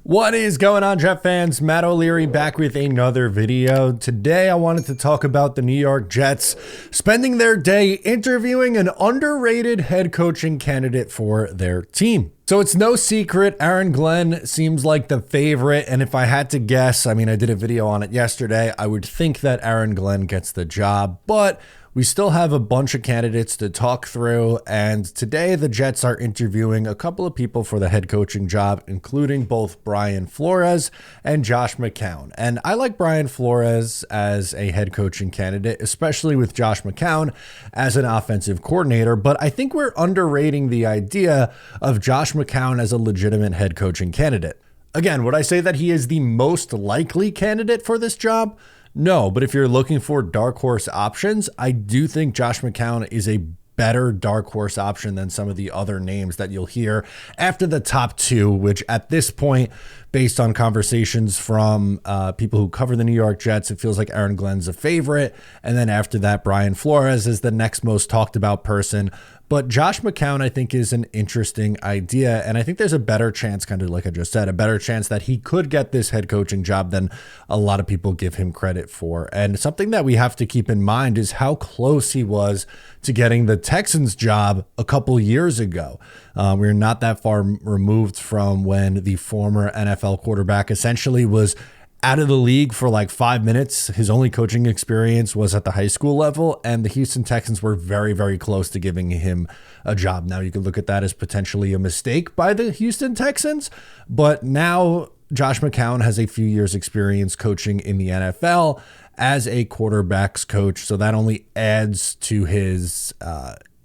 What is going on, Jet fans? Matt O'Leary back with another video. Today, I wanted to talk about the New York Jets spending their day interviewing an underrated head coaching candidate for their team. So it's no secret, Aaron Glenn seems like the favorite. And if I had to guess, I did a video on it yesterday, I would think that Aaron Glenn gets the job, but we still have a bunch of candidates to talk through, and today the Jets are interviewing a couple of people for the head coaching job, including both Brian Flores and Josh McCown. And I like Brian Flores as a head coaching candidate, especially with Josh McCown as an offensive coordinator, but I think we're underrating the idea of Josh McCown as a legitimate head coaching candidate. Again, would I say that he is the most likely candidate for this job? No, but if you're looking for dark horse options, I do think Josh McCown is a better dark horse option than some of the other names that you'll hear after the top two, which at this point, based on conversations from people who cover the New York Jets, it feels like Aaron Glenn's a favorite. And then after that, Brian Flores is the next most talked about person. But Josh McCown, I think, is an interesting idea. And I think there's a better chance, kind of like I just said, a better chance that he could get this head coaching job than a lot of people give him credit for. And something that we have to keep in mind is how close he was to getting the Texans job a couple years ago. We're not that far removed from when the former NFL quarterback essentially was out of the league for like 5 minutes. His only coaching experience was at the high school level, and the Houston Texans were very, very close to giving him a job. Now you could look at that as potentially a mistake by the Houston Texans, but now Josh McCown has a few years experience coaching in the NFL as a quarterbacks coach. So that only adds to his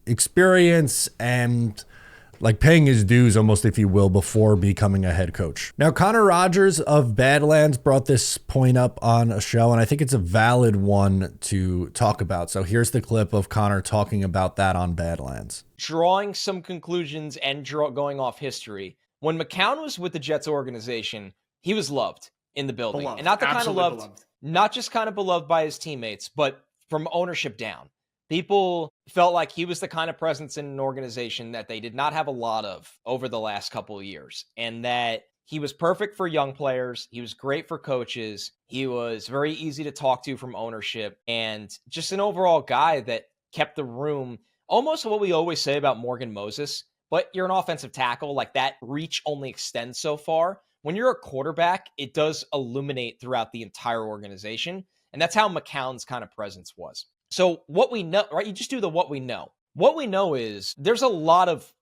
experience and like paying his dues almost, if you will, before becoming a head coach. Now, Connor Rogers of Badlands brought this point up on a show, and I think it's a valid one to talk about. So here's the clip of Connor talking about that on Badlands. Drawing some conclusions and going off history. When McCown was with the Jets organization, he was loved in the building. Beloved. And not the kind of loved, beloved. Not just kind of beloved by his teammates, but from ownership down. People felt like he was the kind of presence in an organization that they did not have a lot of over the last couple of years, and that he was perfect for young players. He was great for coaches. He was very easy to talk to from ownership, and just an overall guy that kept the room, almost what we always say about Morgan Moses, but you're an offensive tackle, like that reach only extends so far. When you're a quarterback, it does illuminate throughout the entire organization, and that's how McCown's kind of presence was. So what we know, right? You just do the what we know. What we know is there's a lot of,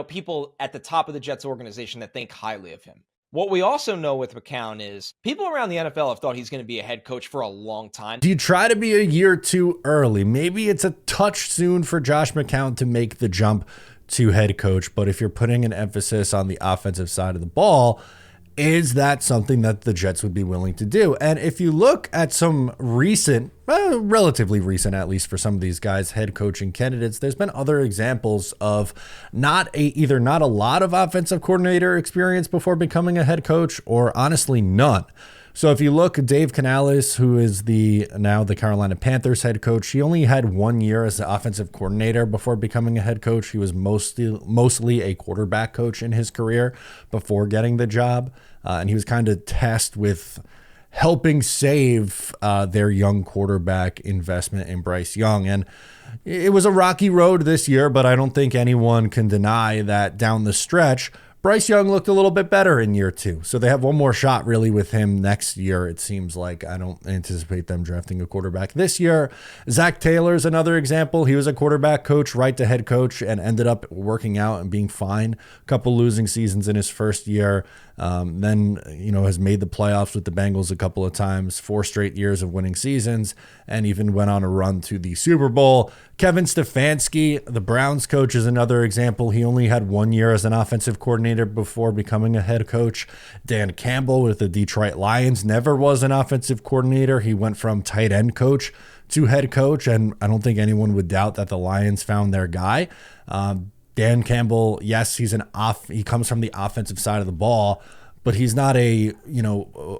people at the top of the Jets organization that think highly of him. What we also know with McCown is people around the NFL have thought he's going to be a head coach for a long time. Do you try to be a year too early? Maybe it's a touch soon for Josh McCown to make the jump to head coach, but if you're putting an emphasis on the offensive side of the ball, is that something that the Jets would be willing to do? And if you look at some recent, relatively recent, at least for some of these guys, head coaching candidates, there's been other examples of either not a lot of offensive coordinator experience before becoming a head coach, or honestly none. So if you look at Dave Canales, who is now the Carolina Panthers head coach, he only had 1 year as the offensive coordinator before becoming a head coach. He was mostly a quarterback coach in his career before getting the job. And he was kind of tasked with helping save their young quarterback investment in Bryce Young. And it was a rocky road this year, but I don't think anyone can deny that down the stretch, Bryce Young looked a little bit better in year two. So they have one more shot really with him next year. It seems like I don't anticipate them drafting a quarterback this year. Zach Taylor's another example. He was a quarterback coach, right to head coach, and ended up working out and being fine. A couple losing seasons in his first year. Then, has made the playoffs with the Bengals a couple of times, 4 straight years of winning seasons, and even went on a run to the Super Bowl. Kevin Stefanski, the Browns coach, is another example. He only had 1 year as an offensive coordinator before becoming a head coach. Dan Campbell with the Detroit Lions never was an offensive coordinator. He went from tight end coach to head coach, and I don't think anyone would doubt that the Lions found their guy. Dan Campbell, yes, he comes from the offensive side of the ball, but he's not a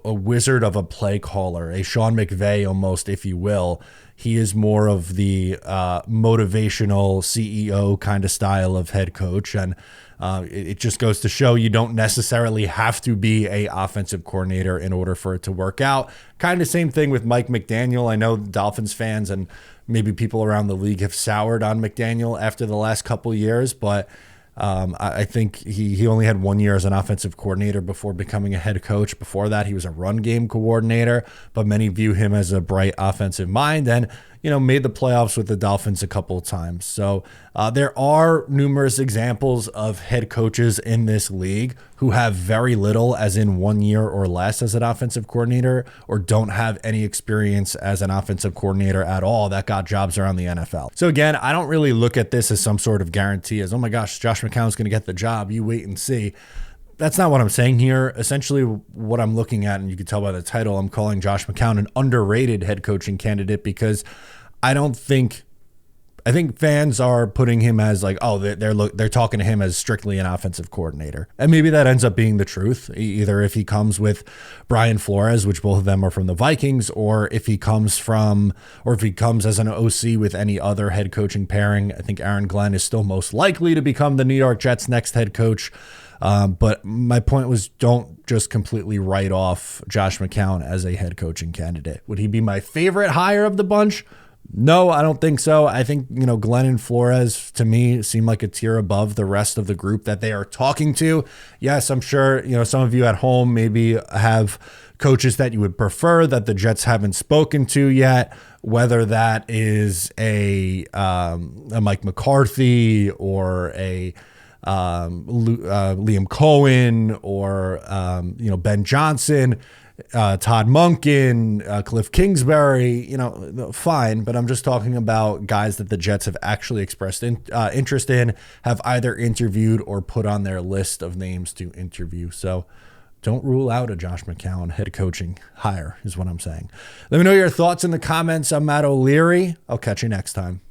wizard of a play caller, a Sean McVay almost, if you will. He is more of the motivational CEO kind of style of head coach. And It just goes to show you don't necessarily have to be a offensive coordinator in order for it to work out. Kind of same thing with Mike McDaniel. I know Dolphins fans and maybe people around the league have soured on McDaniel after the last couple years, but I think he only had 1 year as an offensive coordinator before becoming a head coach. Before that, he was a run game coordinator, but many view him as a bright offensive mind and, made the playoffs with the Dolphins a couple of times. So there are numerous examples of head coaches in this league who have very little, as in 1 year or less as an offensive coordinator, or don't have any experience as an offensive coordinator at all that got jobs around the NFL. So again, I don't really look at this as some sort of guarantee as, oh my gosh, Josh McCown's going to get the job. You wait and see. That's not what I'm saying here. Essentially, what I'm looking at, and you can tell by the title, I'm calling Josh McCown an underrated head coaching candidate because I think fans are putting him as like, oh, they're talking to him as strictly an offensive coordinator. And maybe that ends up being the truth, either if he comes with Brian Flores, which both of them are from the Vikings, or if he comes as an OC with any other head coaching pairing. I think Aaron Glenn is still most likely to become the New York Jets' next head coach. But my point was, don't just completely write off Josh McCown as a head coaching candidate. Would he be my favorite hire of the bunch? No, I don't think so. I think, Glenn and Flores, to me, seem like a tier above the rest of the group that they are talking to. Yes, I'm sure, some of you at home maybe have coaches that you would prefer that the Jets haven't spoken to yet, whether that is a Mike McCarthy or a Liam Cohen or, Ben Johnson, Todd Monken, Cliff Kingsbury, fine. But I'm just talking about guys that the Jets have actually expressed interest in, have either interviewed or put on their list of names to interview. So don't rule out a Josh McCown head coaching hire is what I'm saying. Let me know your thoughts in the comments. I'm Matt O'Leary. I'll catch you next time.